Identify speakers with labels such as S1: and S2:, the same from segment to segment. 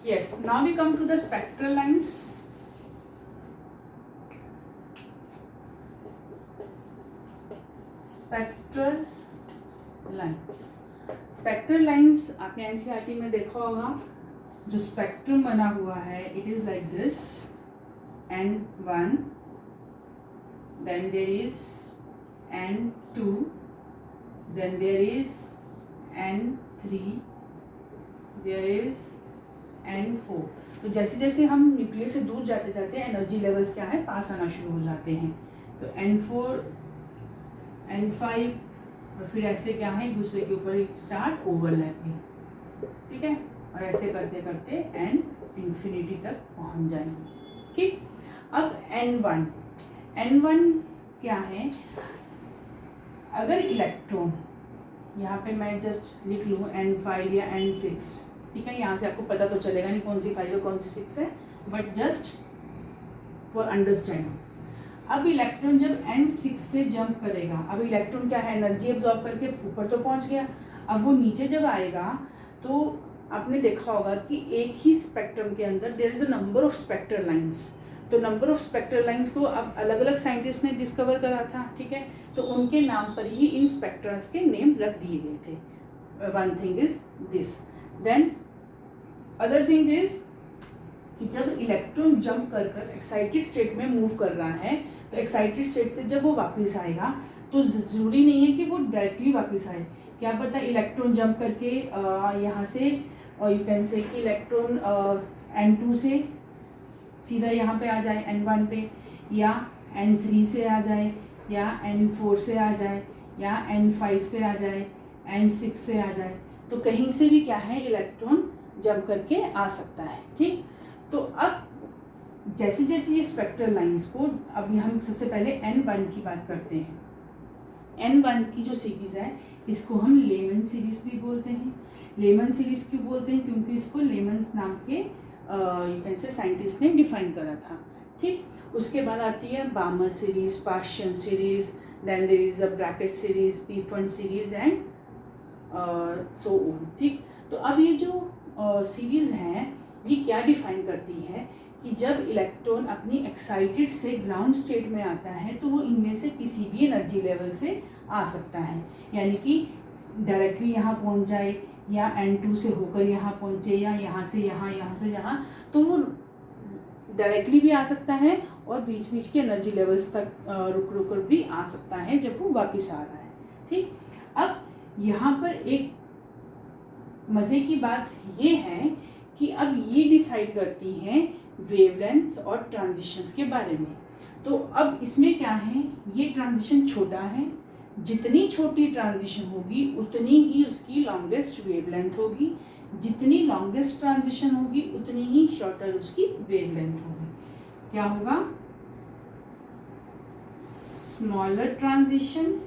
S1: Yes, now we come to the spectral lines. Spectral lines आपने NCERT में देखा होगा, जो स्पेक्ट्रम बना हुआ है it is like this, N1, then there is N2, then there is N3, there is N4। तो जैसे जैसे हम न्यूक्लियस से दूर जाते जाते एनर्जी लेवल्स क्या है, पास आना शुरू हो जाते हैं। तो N4, N5 और फिर ऐसे क्या है, एक दूसरे के ऊपर स्टार्ट ओवरलैपिंग, ठीक है, और ऐसे करते करते N इंफिनिटी तक पहुंच जाएंगे। ठीक, अब N1 क्या है, अगर इलेक्ट्रॉन यहाँ पे मैं जस्ट लिख लूँ N5 या N6, ठीक है, यहाँ से आपको पता तो चलेगा नहीं कौन सी 5 है कौन सी 6 है, बट जस्ट फॉर अंडरस्टैंडिंग। अब इलेक्ट्रॉन जब N6 से जंप करेगा, अब इलेक्ट्रॉन क्या है, एनर्जी एब्जॉर्ब करके ऊपर तो पहुँच गया, अब वो नीचे जब आएगा तो आपने देखा होगा कि एक ही स्पेक्ट्रम के अंदर there is a number of spectral lines. तो नंबर ऑफ स्पेक्ट्रल लाइंस को अब अलग अलग साइंटिस्ट ने डिस्कवर करा था, ठीक है, तो उनके नाम पर ही इन स्पेक्ट्रम्स के नेम रख दिए गए थे। One thing is this, then other thing is कि जब इलेक्ट्रॉन जंप कर कर एक्साइटेड स्टेट में मूव कर रहा है, तो एक्साइटेड स्टेट से जब वो वापस आएगा तो ज़रूरी नहीं है कि वो डायरेक्टली वापस आए। क्या पता इलेक्ट्रॉन जंप करके यहाँ से यू कैन से कि इलेक्ट्रॉन N2 से सीधा यहाँ पे आ जाए N1 पे, या N3 से आ जाए, या N4 से आ जाए, या N5 से आ जाए, N6 से आ जाए, तो कहीं से भी क्या है इलेक्ट्रॉन जंप करके आ सकता है। ठीक, तो अब जैसे जैसे ये स्पेक्ट्रल लाइंस को, अभी हम सबसे पहले N1 की बात करते हैं। N1 की जो सीरीज़ है इसको हम लेमन सीरीज़ भी बोलते हैं। लेमन सीरीज़ क्यों बोलते हैं, क्योंकि इसको लेमन्स नाम के यू कैन से साइंटिस्ट ने डिफाइन करा था। ठीक, उसके बाद आती है Balmer series, Paschen series, then there is a bracket series, Pfund series and so on. ठीक, तो अब ये जो सीरीज़ हैं ये क्या डिफाइन करती है कि जब इलेक्ट्रॉन अपनी एक्साइटेड से ग्राउंड स्टेट में आता है तो वो इनमें से किसी भी एनर्जी लेवल से आ सकता है, यानी कि डायरेक्टली यहाँ पहुँच जाए, या N2 से होकर यहाँ पहुँचे, या यहाँ से यहाँ, यहाँ से यहाँ, तो वो डायरेक्टली भी आ सकता है और बीच बीच के एनर्जी लेवल्स तक रुक रुक कर भी आ सकता है जब वो वापस आ रहा है। ठीक, अब यहाँ पर एक मज़े की बात ये है कि अब ये डिसाइड करती हैं वेवलेंथ और ट्रांजिशंस के बारे में। तो अब इसमें क्या है, ये ट्रांजिशन छोटा है, जितनी छोटी ट्रांजिशन होगी उतनी ही उसकी लॉन्गेस्ट वेवलेंथ होगी, जितनी लॉन्गेस्ट ट्रांजिशन होगी उतनी ही शॉर्टर उसकी वेवलेंथ होगी। क्या होगा, smaller transition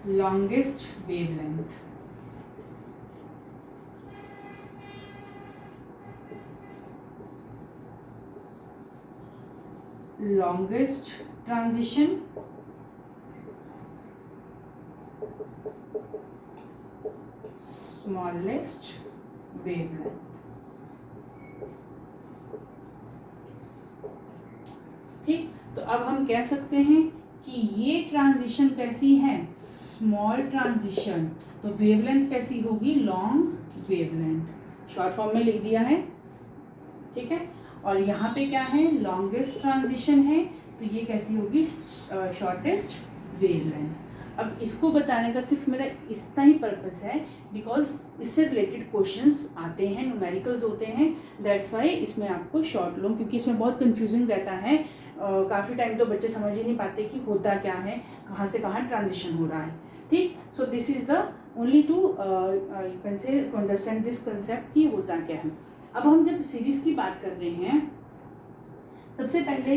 S1: longest wavelength. longest transition smallest wavelength। ठीक, तो अब हम कह सकते हैं कि ये ट्रांजिशन कैसी है, स्मॉल ट्रांजिशन, तो वेवलेंथ कैसी होगी, लॉन्ग वेवलेंथ, शॉर्ट फॉर्म में लिख दिया है। ठीक है, और यहाँ पे क्या है, लॉन्गेस्ट ट्रांजिशन है, तो ये कैसी होगी, शॉर्टेस्ट वेवलेंथ। अब इसको बताने का सिर्फ मेरा इतना ही पर्पस है बिकॉज इससे रिलेटेड क्वेश्चंस आते हैं, न्यूमेरिकल्स होते हैं, दैट्स वाई इसमें आपको शॉर्ट लूँ, क्योंकि इसमें बहुत कंफ्यूजिंग रहता है। काफ़ी टाइम तो बच्चे समझ ही नहीं पाते कि होता क्या है, कहाँ से कहाँ ट्रांजिशन हो रहा है। ठीक, so this is the only to you can say to understand this concept कि होता क्या है। अब हम जब सीरीज़ की बात कर रहे हैं, सबसे पहले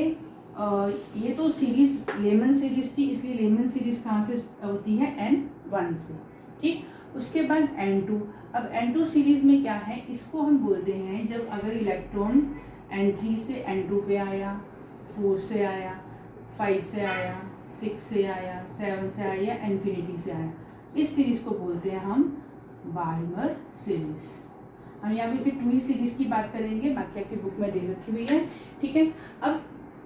S1: ये तो सीरीज़ लेमन सीरीज़ थी, इसलिए लेमन सीरीज़ कहाँ से होती है, N1 से। ठीक, उसके बाद N2। अब N2 सीरीज़ में क्या है, इसको हम बोलते हैं जब अगर इलेक्ट्रॉन N3 से N2 पे आया, 4 से आया, 5 से आया, 6 से आया, 7 से आया, इन्फिनिटी से आया, इस सीरीज़ को बोलते हैं हम बाल्मर सीरीज। हम यहाँ पे सिर्फ 2 ही सीरीज की बात करेंगे, बाकी आपकी बुक में दे रखी हुई है, ठीक है। अब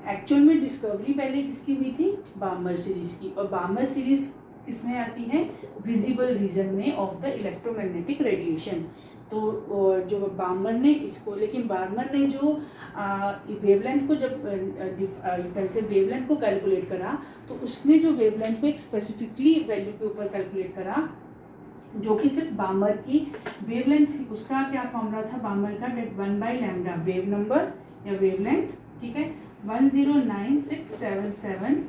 S1: एक्चुअल में डिस्कवरी पहले किसकी हुई थी? बाल्मर सीरीज की। और बाल्मर सीरीज किसमें आती है? विजिबल रीजन में ऑफ द इलेक्ट्रोमैग्नेटिक रेडिएशन। तो जो बाल्मर ने इसको, लेकिन बाल्मर ने जो वेवलेंथ को जब कैसे वेवलेंथ को कैलकुलेट करा, तो उसने जो वेवलेंथ को एक स्पेसिफिकली वैल्यू के ऊपर कैलकुलेट करा जो कि सिर्फ बाल्मर की वेवलेंथ थी। उसका क्या फॉर्मूला था बाल्मर का? डेट 1/λ वेव नंबर या वेवलेंथ, ठीक है। 109677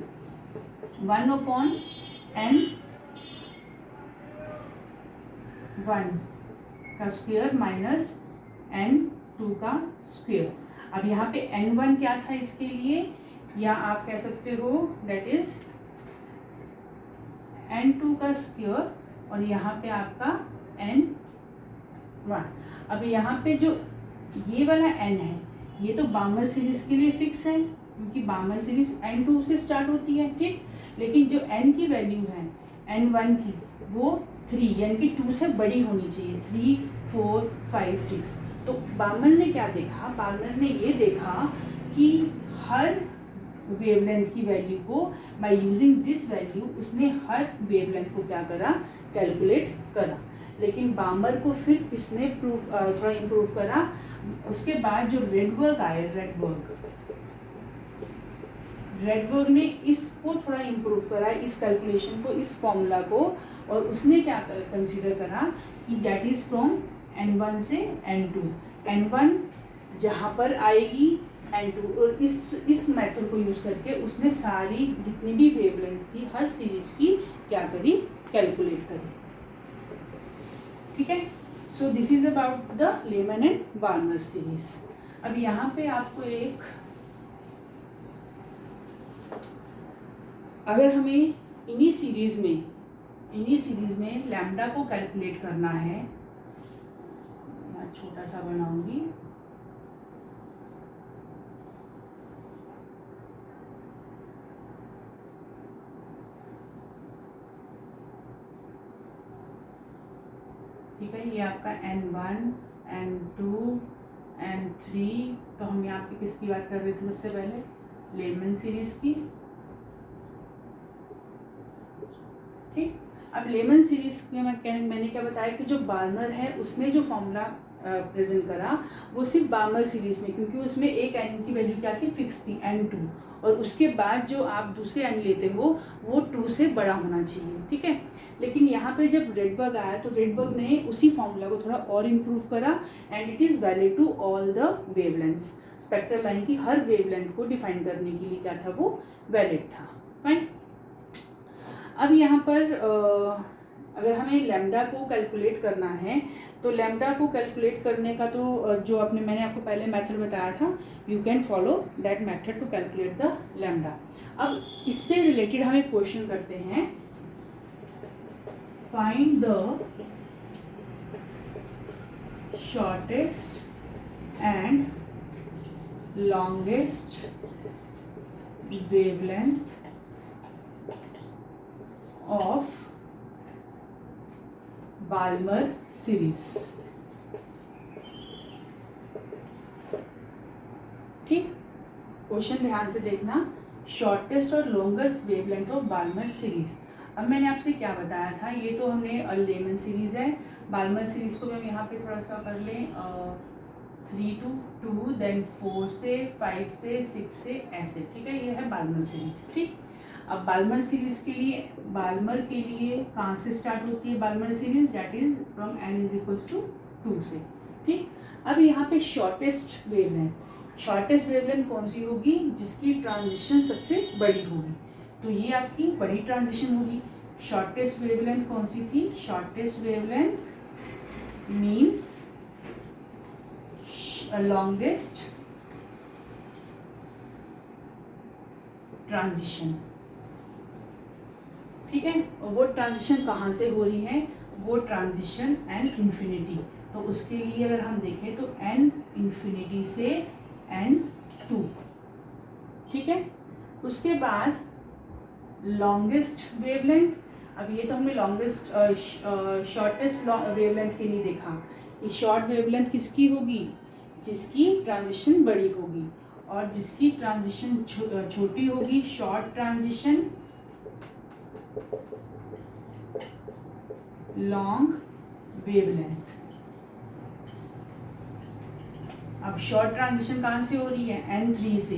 S1: 1/n1 का स्क्वायर माइनस n2 का स्क्वायर। अब यहाँ पे n1 क्या था इसके लिए, या आप कह सकते हो दैट इज n2 का स्क्वायर, और यहाँ पे आपका n1। अब यहाँ पे जो ये वाला n है, ये तो बाल्मर सीरीज के लिए फिक्स है, क्योंकि बाल्मर सीरीज n2 से स्टार्ट होती है, ठीक। लेकिन जो n की वैल्यू है n1 की, वो 3 यानी कि 2 से बड़ी होनी चाहिए, 3 4 5 6। तो बाल्मर ने क्या देखा? बाल्मर ने ये देखा कि हर वेवलेंथ की वैल्यू को बाय यूजिंग दिस वैल्यू, उसने हर वेवलेंथ को क्या करा? कैलकुलेट करा। लेकिन बाल्मर को फिर किसने थोड़ा इम्प्रूव करा? उसके बाद जो रेडबर्ग आए, रेडबर्ग ने इसको थोड़ा इम्प्रूव करा, इस कैलकुलेशन को, इस फॉर्मूला को, और उसने क्या कंसीडर करा कि दैट इज फ्रॉम n1 से n2। n1 जहाँ पर आएगी n2, और इस मेथड को यूज करके उसने सारी जितनी भी वेवलेंथ्स थी हर सीरीज की क्या करी? कैलकुलेट करी, ठीक है। So this is about the Lyman and Balmer series. अब यहाँ पे आपको एक, अगर हमें इन्हीं सीरीज में लैम्डा को कैलकुलेट करना है, यहाँ छोटा सा बनाऊंगी, ठीक है। ये आपका n1 n2 n3, तो हम यहाँ पे किसकी बात कर रहे थे सबसे पहले? लेमन सीरीज की, ठीक। अब लेमन सीरीज में मैंने क्या बताया कि जो बाल्मर है उसने जो फॉर्मूला प्रेजेंट करा वो सिर्फ बाल्मर सीरीज में, क्योंकि उसमें एक n की वैल्यू क्या थी? फिक्स थी, n2, और उसके बाद जो आप दूसरे n लेते हो वो 2 से बड़ा होना चाहिए, ठीक है। लेकिन यहाँ पे जब रेडबर्ग आया तो रेडबर्ग ने उसी फॉर्मूला को थोड़ा और इम्प्रूव करा, and it is valid to all the wavelengths. Spectral line की हर वेवलेंथ को डिफाइन करने के लिए क्या था? वो वैलिड था, फाइन। अब यहाँ पर अगर हमें लैम्डा को कैलकुलेट करना है, तो लैम्डा को कैलकुलेट करने का तो जो मैंने आपको पहले मेथड बताया था, you can follow that method to calculate the lambda. अब इससे रिलेटेड हम एक क्वेश्चन करते हैं, find the shortest and longest wavelength of Balmer series, ठीक। क्वेश्चन ध्यान से देखना, शॉर्टेस्ट और longest wavelength of Balmer series. अब मैंने आपसे क्या बताया था, ये तो हमने लेमन सीरीज है, बाल्मर सीरीज को हम यहाँ पे थोड़ा सा कर लें, 3 to 2, देन 4 से 5 से 6 से ऐसे, ठीक है। ये है बाल्मर सीरीज, ठीक। अब बाल्मर सीरीज के लिए, बाल्मर के लिए कहाँ से स्टार्ट होती है Balmer series? That is from n = 2 से, ठीक। अब यहाँ पे शॉर्टेस्ट वेवलेंथ कौन सी होगी? जिसकी ट्रांजिशन सबसे बड़ी होगी, तो ये आपकी बड़ी ट्रांजिशन होगी। शॉर्टेस्ट वेवलेंथ कौन सी थी? Shortest wavelength means longest transition, ठीक है। और वो ट्रांजिशन कहाँ से हो रही है? वो ट्रांजिशन n इंफिनिटी, तो उसके लिए अगर हम देखें तो n इंफिनिटी से n2, ठीक है। उसके बाद लॉन्गेस्ट वेवलेंथ, अब ये तो हमने लॉन्गेस्ट शॉर्टेस्ट वेवलेंथ के लिए देखा। ये शॉर्ट वेवलेंथ किसकी होगी? जिसकी ट्रांजिशन बड़ी होगी, और जिसकी ट्रांजिशन छोटी होगी शॉर्ट ट्रांजिशन, लॉन्ग वेवलेंथ। अब शॉर्ट ट्रांजिशन कहाँ से हो रही है? N3 से।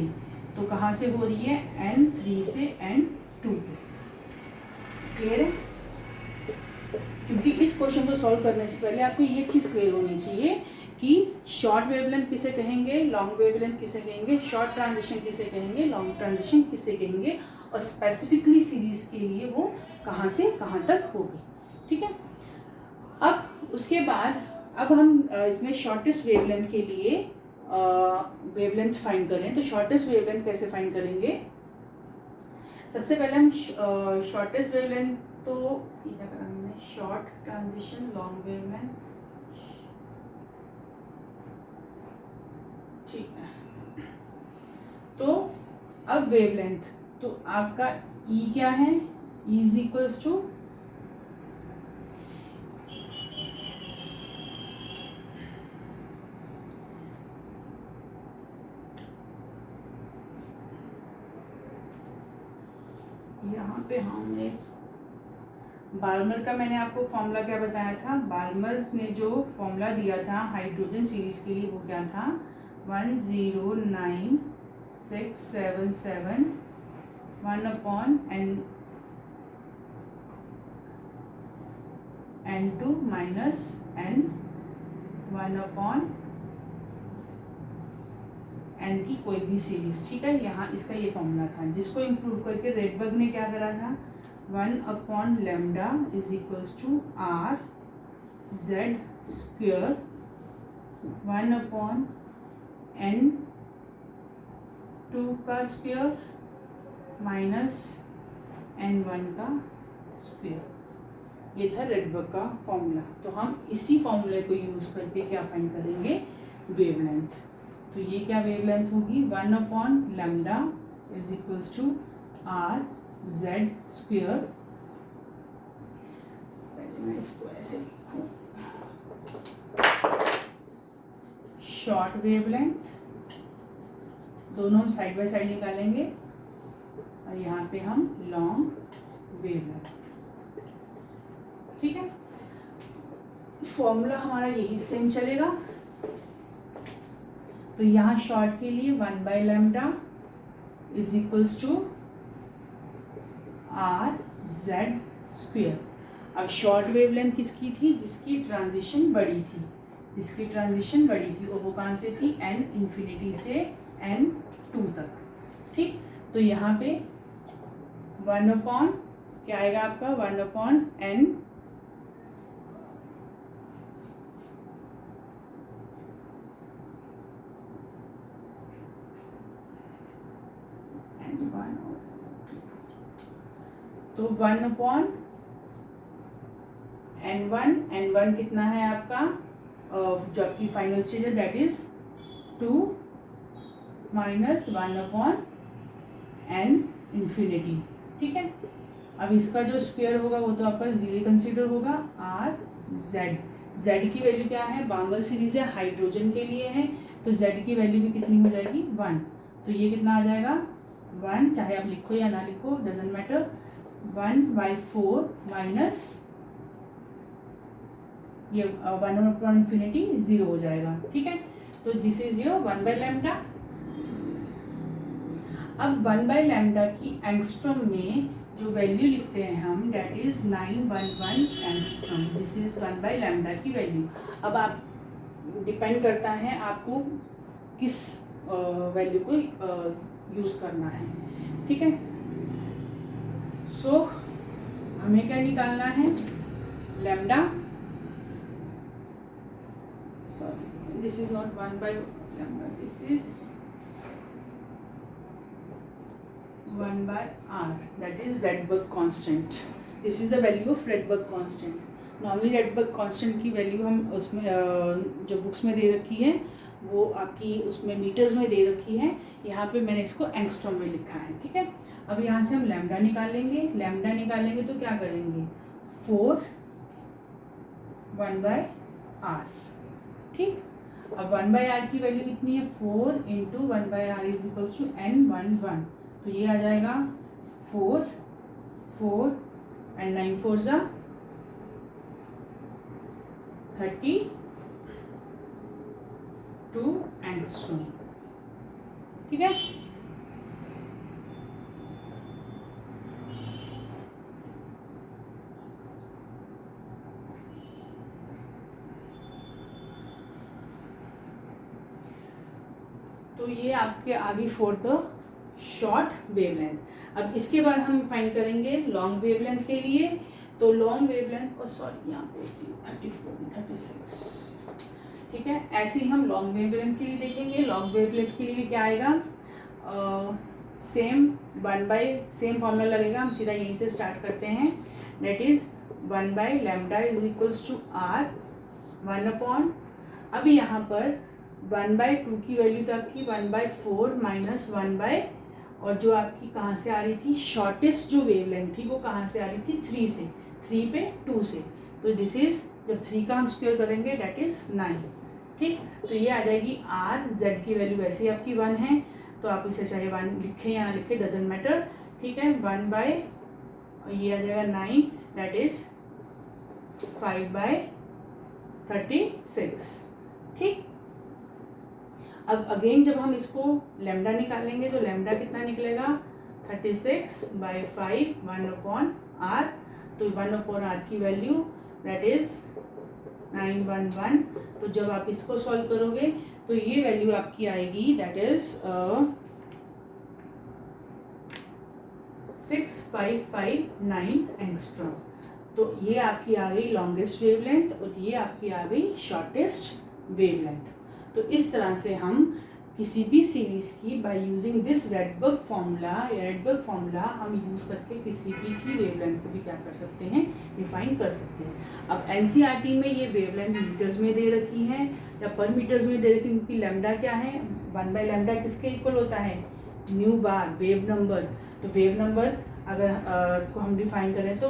S1: तो कहाँ से हो रही है? N3 से N2। क्लियर है? क्योंकि इस क्वेश्चन को सॉल्व करने से पहले आपको ये चीज़ क्लियर होनी चाहिए कि शॉर्ट वेवलेंथ किसे कहेंगे, लॉन्ग वेवलेंथ किसे कहेंगे, शॉर्ट ट्रांजिशन किसे कहेंगे, लॉन्ग ट्रांजिशन किसे कहेंगे, और स्पेसिफिकली सीरीज के लिए वो कहाँ से कहाँ तक होगी। ठीक है। अब उसके बाद अब हम इसमें शॉर्टेस्ट वेवलेंथ के लिए वेवलेंथ फाइंड करें। तो शॉर्टेस्ट वेवलेंथ कैसे फाइंड करेंगे? सबसे पहले हम शॉर्टेस्ट वेवलेंथ, तो ये क्या करा हमने, शॉर्ट ट्रांजिशन लॉन्ग वेवलेंथ। ठीक है। तो अब वेवलेंथ, तो आपका E क्या है? E इज इक्वल्स टू यहाँ पे हमने बाल्मर का, मैंने आपको फॉर्मूला क्या बताया था? बाल्मर ने जो फॉर्मूला दिया था हाइड्रोजन सीरीज के लिए वो क्या था? 109,677 1/n2 माइनस n 1/n की कोई भी सीरीज। ठीक है। यहाँ इसका ये फॉर्मूला था, जिसको इम्प्रूव करके रेडबर्ग ने क्या करा था? 1/λ is equals to R Z square 1/n2 का स्क्वेयर माइनस n1 का स्क्वेयर। ये था रेडबर्ग का फॉर्मूला। तो हम इसी फॉर्मूले को यूज करके क्या फाइंड करेंगे? वेवलेंथ। तो ये क्या वेवलेंथ होगी? 1/λ is equals to R Z square. पहले मैं इसको ऐसे लिखूं, शॉर्ट वेवलेंथ, दोनों हम साइड बाय साइड निकालेंगे, और यहाँ पे हम लॉन्ग वेवलेंथ। ठीक है। फॉर्मूला हमारा यही सेम चलेगा। तो यहाँ शॉर्ट के लिए 1/λ is equals to R Z square. अब शॉर्ट वेवलेंथ किसकी थी? जिसकी ट्रांजिशन बड़ी थी, जिसकी ट्रांजिशन बड़ी थी, और वो कहाँ से थी? N इंफिनिटी से N2 तक। ठीक। तो यहाँ पे 1/, क्या आएगा आपका? 1/n तो 1/n1 कितना है आपका? जो आपकी फाइनल स्टेज है that is 2 minus 1/n infinity. ठीक है। अब इसका जो स्क्वायर होगा वो तो आपका 0 कंसीडर होगा। R Z, Z की वैल्यू क्या है? बार्मर सीरीज है, हाइड्रोजन के लिए है, तो Z की वैल्यू भी कितनी हो जाएगी? 1। तो ये कितना आ जाएगा? 1, चाहे आप लिखो या ना लिखो डजेंट मैटर, 1/4 माइनस ये 1/इंफिनिटी 0 हो जाएगा। ठीक है। तो दिस इज योर 1/λ। अब 1/λ की एंगस्ट्रॉम में जो वैल्यू लिखते हैं हम that is 911 angstrom. This is 1/λ की वैल्यू। अब आप डिपेंड करता है आपको किस वैल्यू को यूज करना है। ठीक है। सो हमें क्या निकालना है? Lambda, sorry this is not 1/λ, this is 1/r, that is Rydberg constant. This is the value of Rydberg constant. Normally Rydberg constant की वैल्यू हम उसमें जो बुक्स में दे रखी है वो आपकी उसमें मीटर्स में दे रखी है, यहाँ पे मैंने इसको एंगस्ट्रॉम में लिखा है, ठीक है। अब यहाँ से हम लैम्डा निकालेंगे, लैम्डा निकालेंगे तो क्या करेंगे 4 1/r, ठीक। अब 1/r की वैल्यू कितनी है 4 × 1/r is equals to n11, तो ये आ जाएगा 4 4 एंड 9 4 जा 32 एंगस्ट्रॉम, ठीक है। तो ये आपके आगे फॉर द शॉर्ट वेवलेंथ। अब इसके बाद हम फाइंड करेंगे लॉन्ग वेवलेंथ के लिए। तो लॉन्ग वेवलेंथ और सॉरी यहाँ पे 34 36, ठीक है। ऐसे ही हम लॉन्ग वेवलेंथ के लिए देखेंगे। लॉन्ग वेवलेंथ के लिए भी क्या आएगा, सेम फॉर्मूला लगेगा। हम सीधा यहीं से स्टार्ट करते हैं, that is 1/λ is equals to r 1/, अभी यहाँ पर 1/2 की वैल्यू तो आपकी 1/4 माइनस 1/, और जो आपकी कहाँ से आ रही थी शॉर्टेस्ट जो वेवलेंथ थी वो कहाँ से आ रही थी 3 से, 3 पे 2 से, तो दिस इज जब 3 का हम स्क्वायर करेंगे डेट इज 9, ठीक। तो ये आ जाएगी r, z की वैल्यू वैसे ही आपकी 1 है, तो आप इसे चाहे 1 लिखें या ना लिखें डजेंट मैटर, ठीक है। 1/, ये आ जाएगा 9, डेट इज 5/36, ठीक। अब अगेन जब हम इसको लैम्डा निकालेंगे तो लैम्डा कितना निकलेगा 36/5 1/r, तो 1/r की वैल्यू दैट इज 911। तो जब आप इसको सॉल्व करोगे तो ये वैल्यू आपकी आएगी दैट इज 6559 एंगस्ट्रॉम। तो ये आपकी आ गई लॉन्गेस्ट वेवलेंथ और ये आपकी आ गई शॉर्टेस्ट वेवलेंथ। तो इस तरह से हम किसी भी सीरीज़ की by using this Rydberg formula हम यूज़ करके किसी भी की वेवलेंथ को भी क्या कर सकते हैं, डिफाइन कर सकते हैं। अब एनसीईआरटी में ये वेवलेंथ मीटर्स में दे रखी है या पर मीटर्स में दे रखी है, क्योंकि लैम्डा क्या है 1/λ किसके इक्वल होता है न्यू बार वेव नंबर। तो वेव नंबर अगर को हम डिफाइन करें तो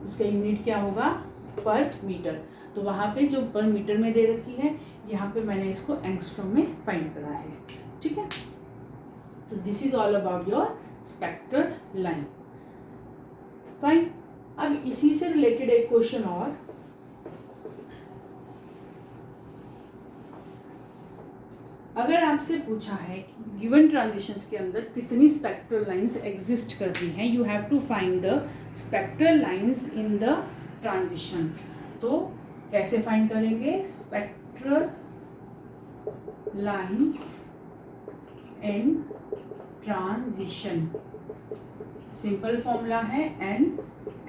S1: उसका यूनिट क्या होगा पर मीटर। तो वहाँ पे जो पर मीटर में दे रखी है, यहाँ पे मैंने इसको एंगस्ट्रॉम में फाइंड करा है, ठीक है। तो this is all about your spectral line, fine. अब इसी से रिलेटेड एक क्वेश्चन और, अगर आपसे पूछा है कि गिवन ट्रांजिशंस के अंदर कितनी स्पेक्ट्रल लाइंस एग्जिस्ट करती हैं, you have to find the spectral lines in the transition. तो कैसे फाइंड करेंगे spectral lines in transition. Simple formula है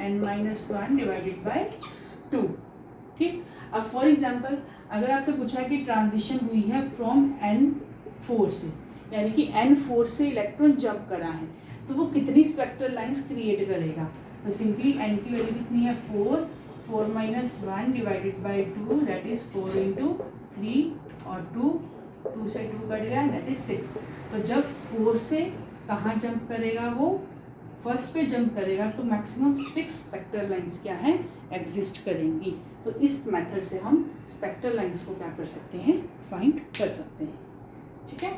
S1: n-1 डिवाइडेड बाय 2, ठीक। अब फॉर एग्जांपल अगर आपसे पूछा है कि ट्रांजिशन हुई है फ्रॉम n4 से, यानी कि n4 से इलेक्ट्रॉन जंप करा है, तो वो कितनी स्पेक्ट्रल लाइंस क्रिएट करेगा। तो सिंपली n की वैल्यू कितनी है 4 minus 1 divided by 2 that is 4 × 3 और 2 से 2 कट गया दैट इज 6। तो जब 4 से कहाँ जंप करेगा, वो फर्स्ट पे जंप करेगा, तो मैक्सिमम 6 स्पेक्ट्रल लाइंस क्या है एग्जिस्ट करेंगी। तो इस मेथड से हम स्पेक्ट्रल लाइंस को क्या कर सकते हैं फाइंड कर सकते हैं, ठीक है।